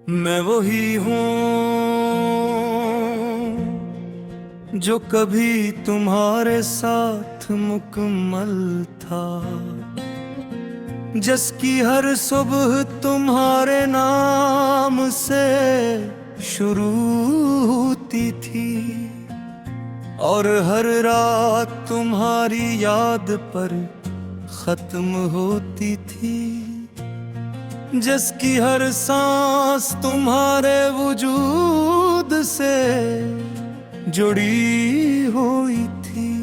मैं वही हूँ जो कभी तुम्हारे साथ मुकम्मल था, जिसकी हर सुबह तुम्हारे नाम से शुरू होती थी और हर रात तुम्हारी याद पर खत्म होती थी, जिसकी हर सांस तुम्हारे वजूद से जुड़ी हुई थी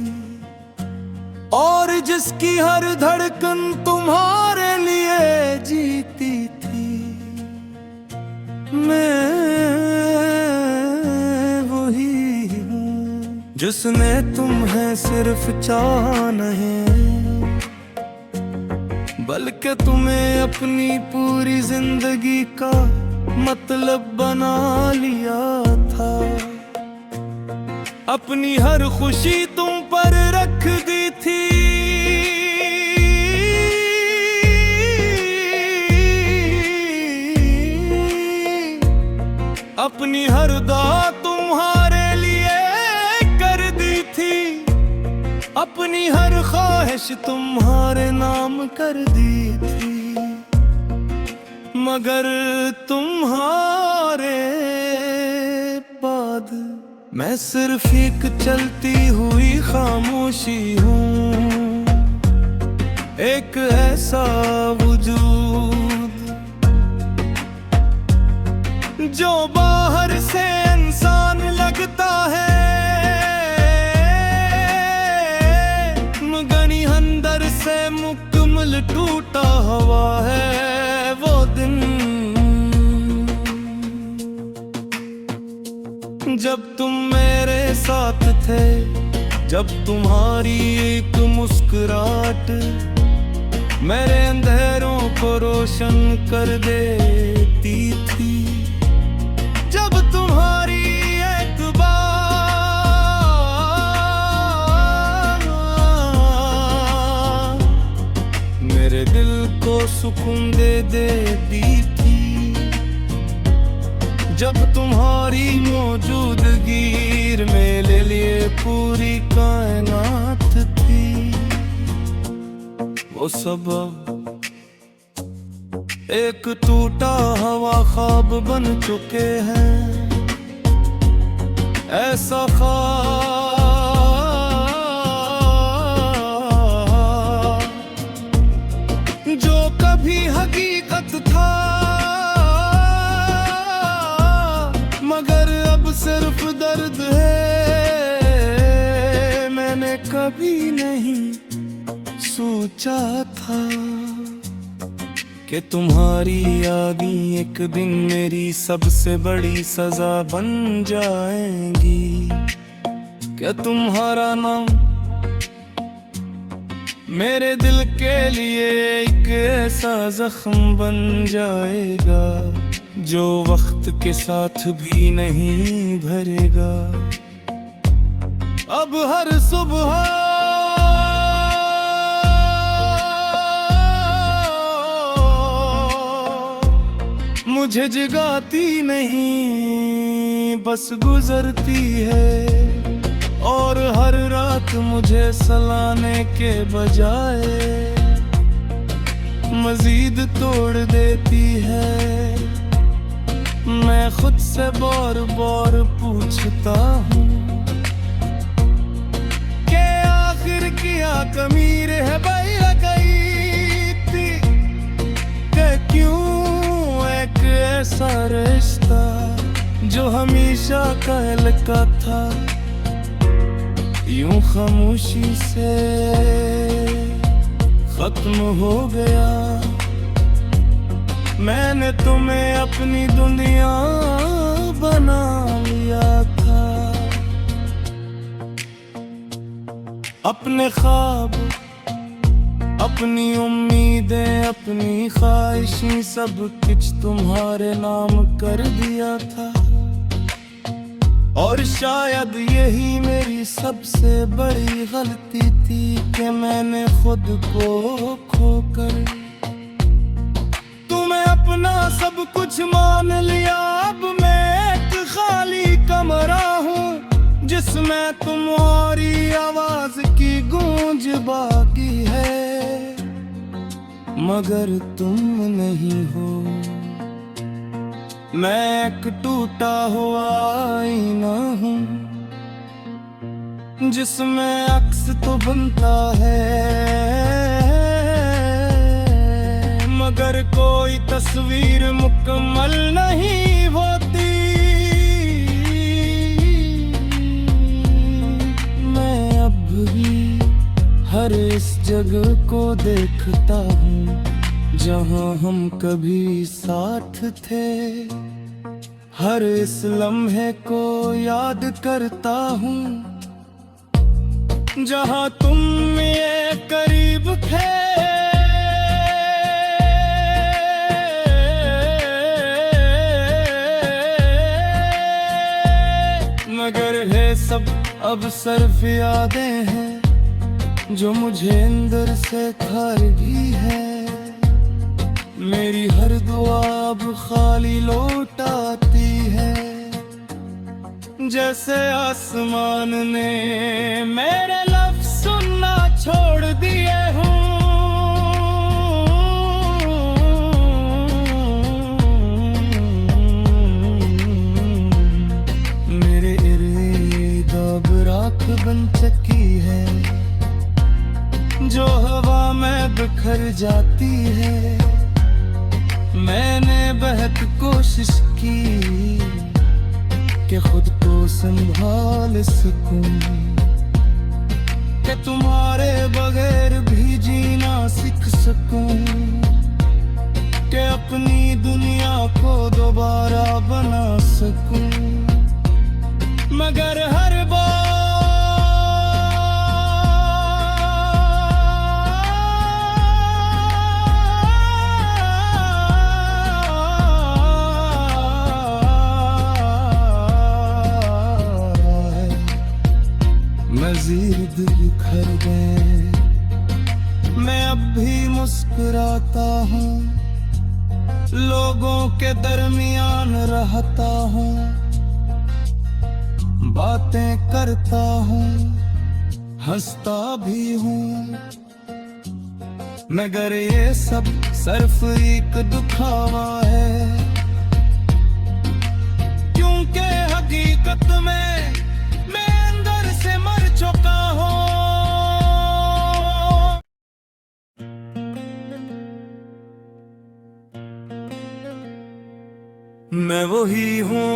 और जिसकी हर धड़कन तुम्हारे लिए जीती थी। मैं वही हूँ जिसने तुम्हें सिर्फ चाहा नहीं, बल्कि तुम्हें अपनी पूरी जिंदगी का मतलब बना लिया था। अपनी हर खुशी तुम पर रख दी थी, अपनी हर दुआ तुम्हारे लिए कर दी थी, अपनी हर ख्वाहिश तुम्हारे नाम कर दी थी। मगर तुम्हारे बाद मैं सिर्फ एक चलती हुई खामोशी हूँ, एक ऐसा वजूद जो बाहर से इंसान लगता है, मगर अंदर से मुकम्मल टूटा हुआ है। वो दिन जब तुम मेरे साथ थे, जब तुम्हारी एक मुस्कुराहट मेरे अंधेरों को रोशन कर देती थी, जब तुम्हारी एक बात मेरे दिल को सुकून दे देती थी, जब तुम्हारी मौजूदगी मेरे लिए पूरी कायनात थी। वो सब एक टूटा हुआ ख्वाब बन चुके हैं, ऐसा ख्वाब जो कभी हकीकत था, मगर अब सिर्फ दर्द है। मैंने कभी नहीं सोचा था कि तुम्हारी यादें एक दिन मेरी सबसे बड़ी सजा बन जाएंगी, क्या तुम्हारा नाम मेरे दिल के लिए एक ऐसा जख्म बन जाएगा जो वक्त के साथ भी नहीं भरेगा। अब हर सुबह मुझे जगाती नहीं, बस गुजरती है, और हर रात मुझे सलाने के बजाय मजीद तोड़ देती है। मैं खुद से बार बार पूछता हूँ कि आखिर क्या कमी रह गई थी, कि क्यों एक ऐसा रिश्ता जो हमेशा कहल का था यूं खामोशी से खत्म हो गया। मैंने तुम्हें अपनी दुनिया बना लिया था, अपने ख्वाब, अपनी उम्मीदें, अपनी ख्वाहिशें सब कुछ तुम्हारे नाम कर दिया था। और शायद यही मेरी सबसे बड़ी गलती थी कि मैंने खुद को खोकर तुम्हें अपना सब कुछ मान लिया, अब मैं एक खाली कमरा हूँ जिसमें तुम्हारी आवाज की गूंज बाकी है, मगर तुम नहीं हो। मैं एक टूटा हुआ आईना हूँ जिसमें अक्स तो बनता है, मगर कोई तस्वीर मुकम्मल नहीं होती। मैं अब भी हर इस जगह को देखता हूँ जहाँ हम कभी साथ थे, हर इस लम्हे को याद करता हूँ जहाँ तुम ये करीब थे। मगर है सब अब सिर्फ यादें हैं जो मुझे अंदर से खा रही है। मेरी हर दुआ अब खाली लौट आती है, जैसे आसमान ने मेरे लफ्ज़ सुनना छोड़ दिए हों। मेरे इर्द अब राख बन चुकी है जो हवा में बिखर जाती है। मैंने बहुत कोशिश की कि खुद को संभाल सकूं, कि तुम्हारे बगैर भी जीना सीख सकूं, कि अपनी दुनिया को दोबारा बना सकूं। मगर हर बार मज़ीद बिखर गए। मैं अब भी मुस्कुराता हूँ, लोगों के दरमियान रहता हूँ, बातें करता हूँ, हंसता भी हूँ, मगर ये सब सिर्फ एक दिखावा है, क्योंकि हकीकत में मैं अंदर से मर चुका हूँ। मैं वही हूँ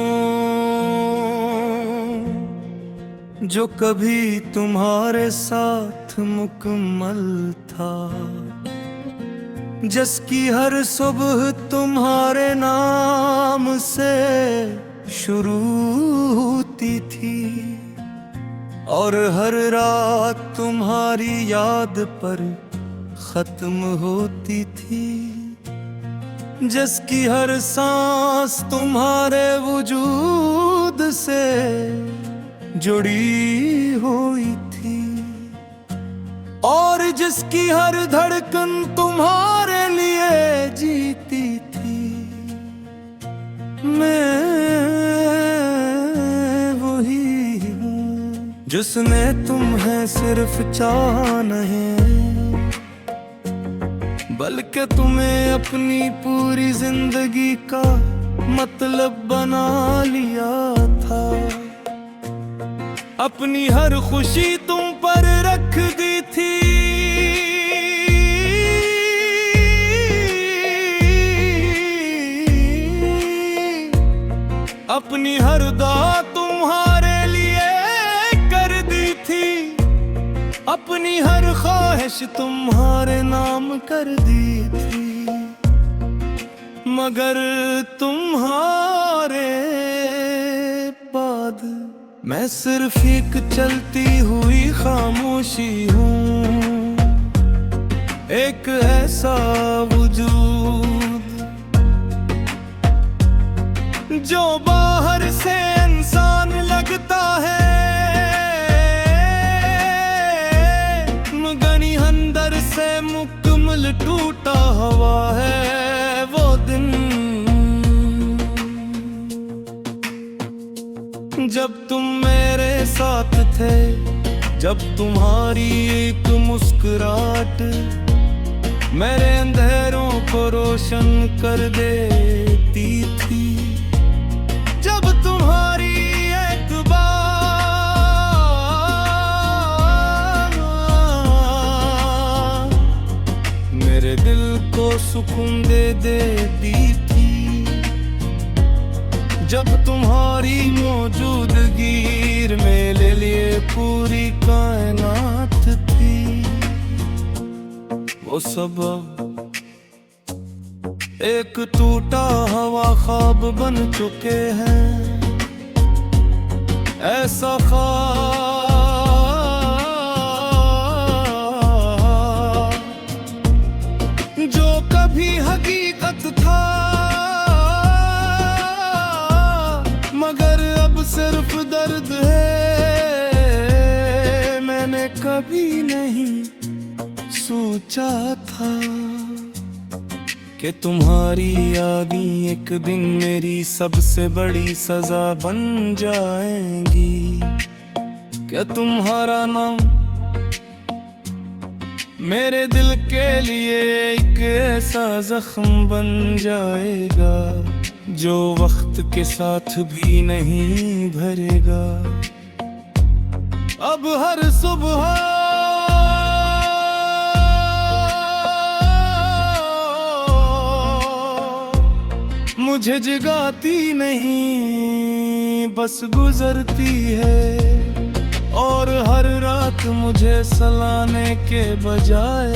जो कभी तुम्हारे साथ मुकम्मल था, जिसकी हर सुबह तुम्हारे नाम से शुरू होती थी और हर रात तुम्हारी याद पर खत्म होती थी, जिसकी हर सांस तुम्हारे वजूद से जुड़ी हुई थी और जिसकी हर धड़कन तुम्हारे लिए जीती थी। मैं वही हूँ जिसने तुम्हें सिर्फ चाहा नहीं, बल्कि तुम्हें अपनी पूरी जिंदगी का मतलब बना लिया था। अपनी हर खुशी तुम पर रख दी थी, अपनी हर दुआ तुम्हारे लिए कर दी थी, अपनी हर ख्वाहिश तुम्हारे नाम कर दी थी, मगर तुम्हारे बाद मैं सिर्फ एक चलती हुई खामोशी हूँ, एक ऐसा वजूद जो बाहर से इंसान लगता है, मगर अंदर से मुकम्मल टूटा हुआ है। वो दिन थे, जब तुम्हारी एक मुस्कुराहट मेरे अंधेरों को रोशन कर देती थी। जब तुम्हारी एक बात मेरे दिल को सुकून दे देती थी। जब तुम्हारी मौजूदगी मेरे लिए पूरी कायनात थी। वो सब एक टूटा हुआ ख्वाब बन चुके हैं। ऐसा ख्वाब जो कभी हकीकत था, मगर अब सिर्फ दर्द है। मैंने कभी नहीं सोचा था कि तुम्हारी यादें एक दिन मेरी सबसे बड़ी सजा बन जाएंगी। क्या तुम्हारा नाम मेरे दिल के लिए एक ऐसा जख्म बन जाएगा जो वक्त के साथ भी नहीं भरेगा। अब हर सुबह मुझे जगाती नहीं, बस गुजरती है। और हर रात मुझे सलाने के बजाय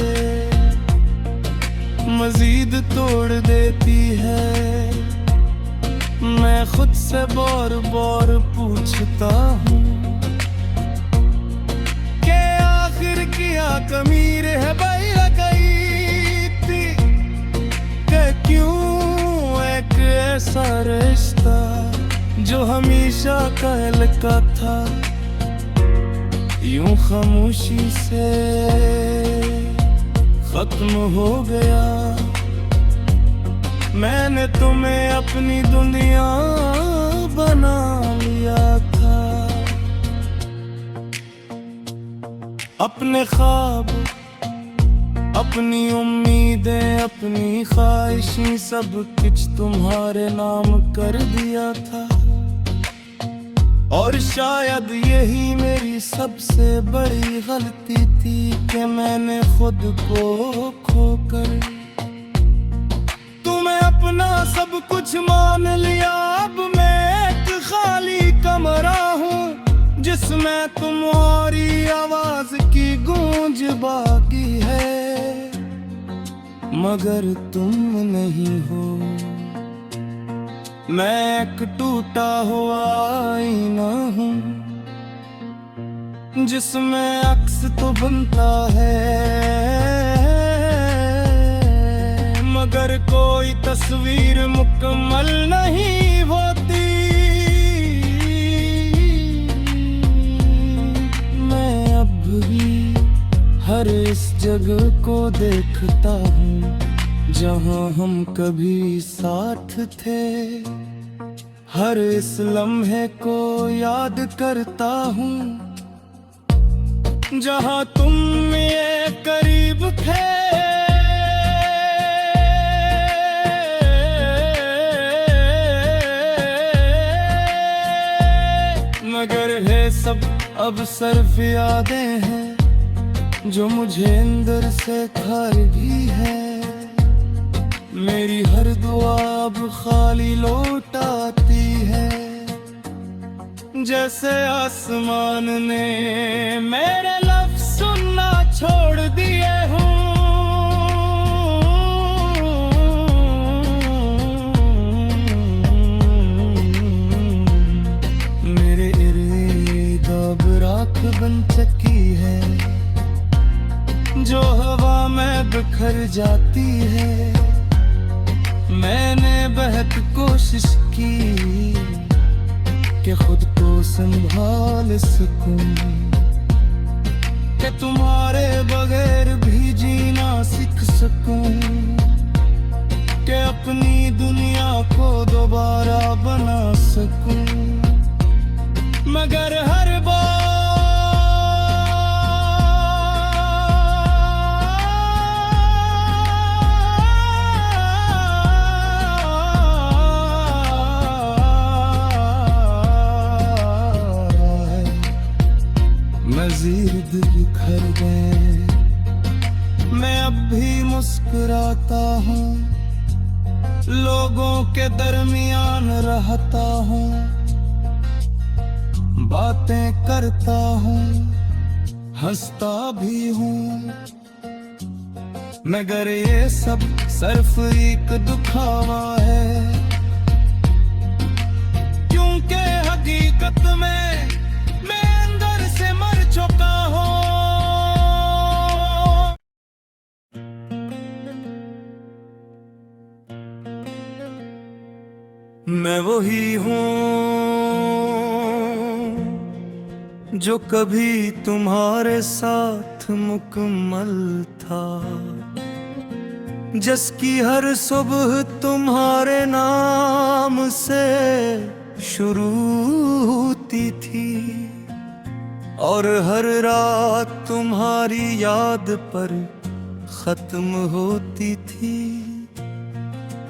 मजीद तोड़ देती है। मैं खुद से बार बार पूछता हूँ कि आखिर क्या कमी रह गई थी, कि क्यों एक ऐसा रिश्ता जो हमेशा कहल का था यूं खामोशी से खत्म हो गया। मैंने तुम्हें अपनी दुनिया बना लिया था। अपने ख्वाब, अपनी उम्मीदें, अपनी ख्वाहिशें सब कुछ तुम्हारे नाम कर दिया था। और शायद यही मेरी सबसे बड़ी गलती थी कि मैंने खुद को खोकर तुम्हें अपना सब कुछ मान लिया। अब मैं एक खाली कमरा हूँ जिसमें तुम्हारी आवाज की गूंज बाकी है, मगर तुम नहीं हो। मैं एक टूटा हुआ आईना हूँ जिसमें अक्स तो बनता है, मगर कोई तस्वीर मुकम्मल नहीं होती। मैं अब भी हर इस जगह को देखता हूँ जहाँ हम कभी साथ थे। हर इस लम्हे को याद करता हूँ जहाँ तुम ये करीब थे। मगर है सब अब सिर्फ यादें हैं जो मुझे अंदर से खार भी है। मेरी हर दुआ अब खाली लौट आती है, जैसे आसमान ने मेरे लफ्ज़ सुनना छोड़ दिए हों। मेरे इर्द अब राख बन चुकी है जो हवा में बिखर जाती है। मैंने बहुत कोशिश की कि खुद को संभाल सकूं, कि तुम्हारे बगैर भी जीना सीख सकूं, कि अपनी दुनिया को दोबारा बना सकूं। मगर हर बार अब भी मुस्कुराता हूँ, लोगों के दरमियान रहता हूँ, बातें करता हूँ, हंसता भी हूँ, मगर ये सब सिर्फ एक दिखावा है, क्योंकि हकीकत में मैं अंदर से मर चुका हूँ। मैं वही हूँ जो कभी तुम्हारे साथ मुकम्मल था, जिसकी हर सुबह तुम्हारे नाम से शुरू होती थी और हर रात तुम्हारी याद पर खत्म होती थी,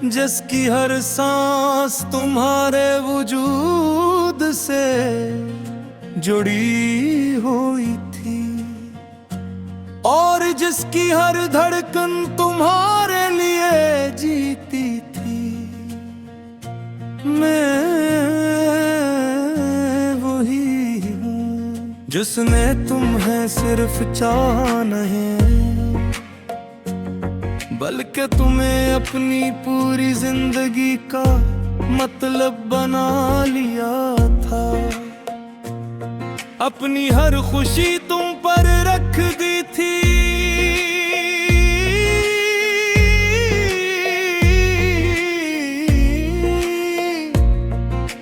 जिसकी हर सांस तुम्हारे वजूद से जुड़ी हुई थी और जिसकी हर धड़कन तुम्हारे लिए जीती थी। मैं वही हूँ जिसने तुम्हें सिर्फ चाहा नहीं, बल्कि तुम्हें अपनी पूरी जिंदगी का मतलब बना लिया था। अपनी हर खुशी तुम पर रख दी थी,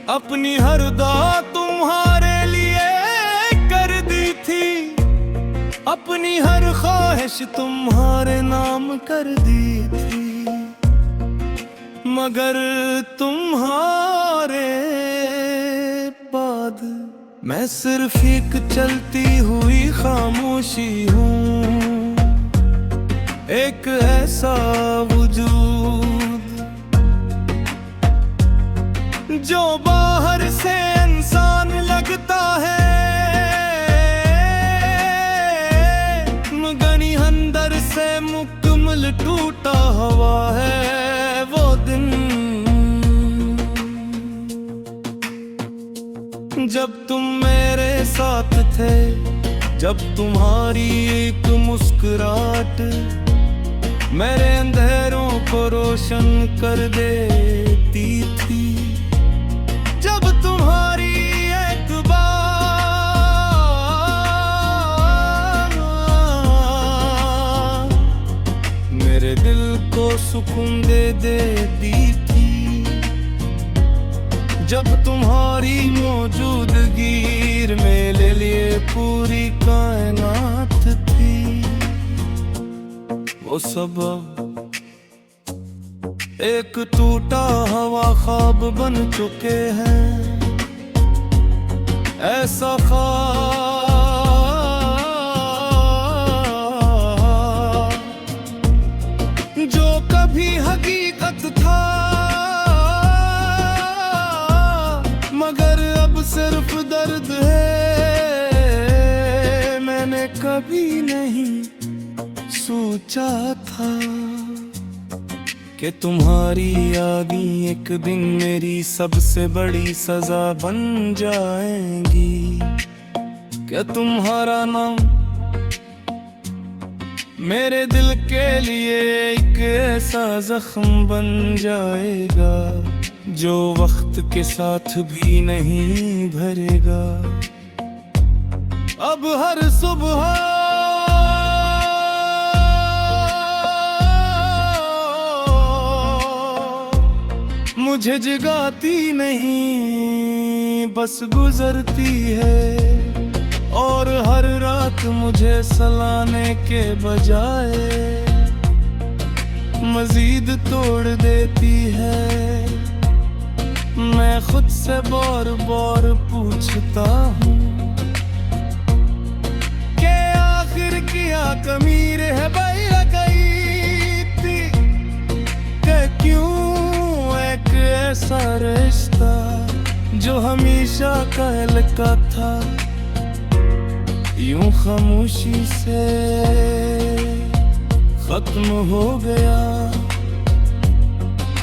अपनी हर दुआ तुम्हारे लिए कर दी थी, अपनी हर ख्वाहिश तुम्हारे नाम कर दी थी, मगर तुम्हारे बाद मैं सिर्फ एक चलती हुई खामोशी हूँ, एक ऐसा वजूद जो बाहर से इंसान लगता है, मगर अंदर से मुकम्मल टूटा हुआ है। वो दिन जब तुम मेरे साथ थे, जब तुम्हारी एक मुस्कुराहट मेरे अंधेरों को रोशन कर देती थी, जब तुम्हारी एक बात मेरे दिल को सुकून दे देती थी, जब तुम्हारी मौजूदगी मेरे लिए पूरी कायनात थी। वो सब एक टूटा हुआ ख्वाब बन चुके हैं, ऐसा ख्वाब जो कभी हकीकत था, मगर अब सिर्फ दर्द है। मैंने कभी नहीं सोचा था कि तुम्हारी यादें एक दिन मेरी सबसे बड़ी सजा बन जाएंगी, क्या तुम्हारा नाम मेरे दिल के लिए एक ऐसा जख्म बन जाएगा जो वक्त के साथ भी नहीं भरेगा। अब हर सुबह मुझे जगाती नहीं, बस गुजरती है, और हर रात मुझे सलाने के बजाय मजीद तोड़ देती है। मैं खुद से बार बार पूछता हूँ कि आखिर क्या कमी रह गई थी, कि क्यों एक ऐसा रिश्ता जो हमेशा कहलका था यूं खामोशी से खत्म हो गया।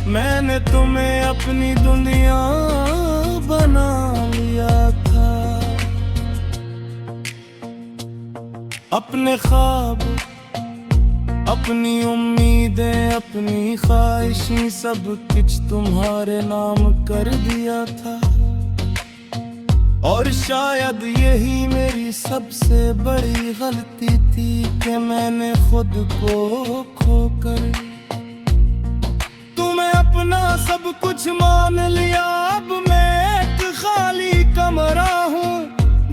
मैंने तुम्हें अपनी दुनिया बना लिया था। अपने ख्वाब, अपनी उम्मीदें, अपनी ख्वाहिशें सब कुछ तुम्हारे नाम कर दिया था। और शायद यही मेरी सबसे बड़ी गलती थी कि मैंने खुद को खोकर तुम्हें अपना सब कुछ मान लिया। अब मैं एक खाली कमरा हूँ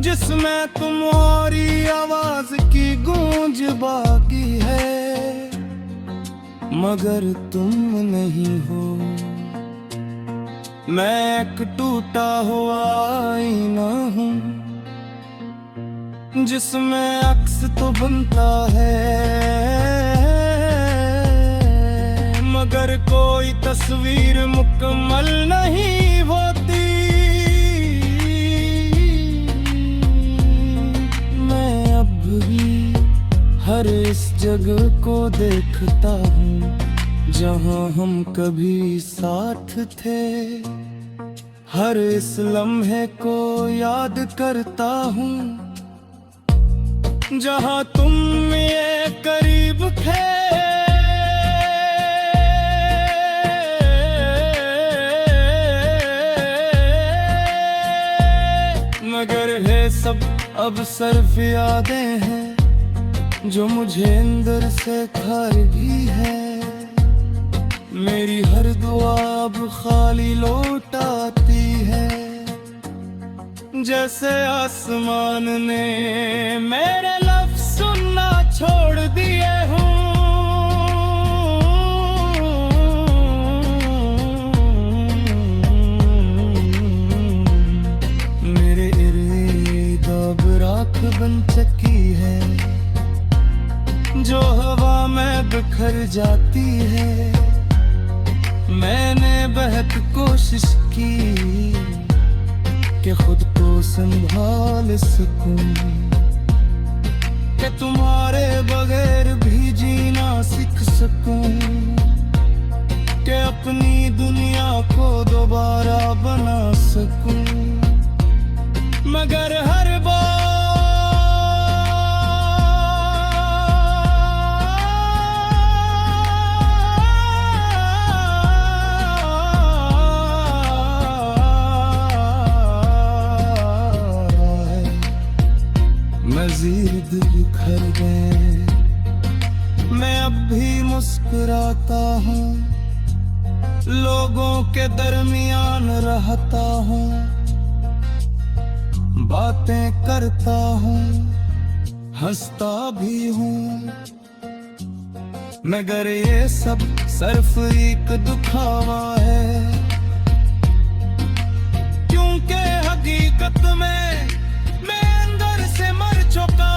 जिसमें तुम्हारी आवाज की गूंज बाकी है, मगर तुम नहीं हो। मैं एक टूटा हुआ आईना हूँ जिसमें अक्स तो बनता है, मगर कोई तस्वीर मुकम्मल नहीं होती। मैं अब भी हर इस जगह को देखता हूँ जहाँ हम कभी साथ थे। हर इस लम्हे को याद करता हूँ जहाँ तुम ये करीब थे। मगर है सब अब सिर्फ यादें हैं जो मुझे अंदर से खा रही है। मेरी हर दुआ अब खाली लौट आती है, जैसे आसमान ने मेरे लफ्ज़ सुनना छोड़ दिए हों। मेरे इर्द अब राख बन चुकी है जो हवा में बिखर जाती है। मैंने बहुत कोशिश की कि खुद को संभाल सकूं, कि तुम्हारे बगैर भी जीना सीख सकूं, कि अपनी दुनिया को दोबारा बना सकूं। मगर हर बार मज़ीद बिखर गए। मैं अब भी मुस्कुराता हूँ, लोगों के दरमियान रहता हूँ, बातें करता हूँ, हंसता भी हूँ। मगर ये सब सिर्फ एक दिखावा है, क्योंकि हकीकत में मैं अंदर से मर चुका